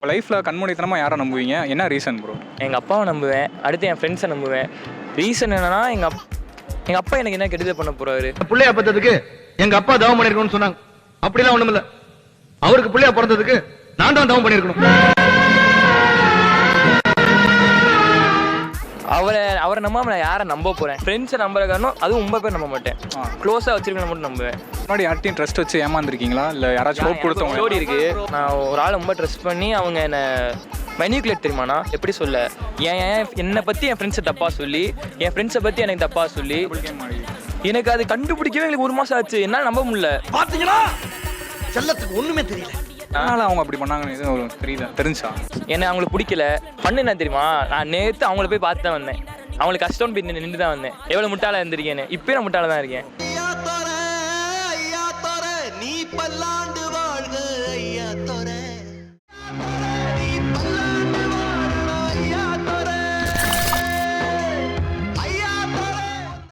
இப்போ லைஃப்பில் கண்மூடித்தனமாக யாரை நம்புவீங்க? என்ன ரீசன் ப்ரோ? எங்கள் அப்பாவை நம்புவேன், அடுத்து என் ஃப்ரெண்ட்ஸை நம்புவேன். ரீசன் என்னன்னா எங்கள் அப்பா எனக்கு என்ன கெடுதல் பண்ண போகிறாரு. பிள்ளையா பத்ததுக்கு எங்கள் அப்பா தவம் பண்ணியிருக்கணும்னு சொன்னாங்க. அப்படிலாம் ஒன்றும் இல்லை. அவருக்கு பிள்ளையா பிறந்ததுக்கு நான் தான் தவம் பண்ணியிருக்கணும். அவரை நம்பாம நான் யாரை நம்ப போகிறேன்? ஃப்ரெண்ட்ஸை நம்புற காரணம் அதுவும் ரொம்ப பேர் நம்ப மாட்டேன். க்ளோஸாக வச்சிருக்கணும் மட்டும் நம்புவேன். முன்னாடி யார்ட்டையும் ட்ரஸ்ட் வச்சு ஏமாந்துருக்கீங்களா? இல்லை யாராச்சும் ஹோப் கொடுத்தவங்க? ஸ்டோரி இருக்குது. நான் ஒரு ஆளை ரொம்ப ட்ரஸ்ட் பண்ணி அவங்க என்னை மெனிகுலேட் தெரியுமாண்ணா எப்படி சொல்ல, என்னை பற்றி என் ஃப்ரெண்ட்ஸை தப்பாக சொல்லி, என் ஃப்ரெண்ட்ஸை பற்றி எனக்கு தப்பாக சொல்லி, எனக்கு அது கண்டுபிடிக்கவே எங்களுக்கு 1 மாதம் ஆச்சு. என்னால் நம்ப முடியல. பார்த்தீங்களா, செல்லத்துக்கு ஒன்றுமே தெரியல. அதனால அவங்க அப்படி பண்ணாங்கன்னு எதுவும் தெரியல, தெரிஞ்சா? என்ன அவங்களுக்கு பிடிக்கல. பண்ணு என்ன தெரியுமா, நான் நேற்று அவங்கள போய் பார்த்து தான் வந்தேன். அவங்களுக்கு கஷ்டம்னு போய் நின்று தான் வந்தேன். எவ்வளோ முட்டாளாக இருந்திருக்கேன்னு. இப்போ நான் முட்டாளாக தான் இருக்கேன்.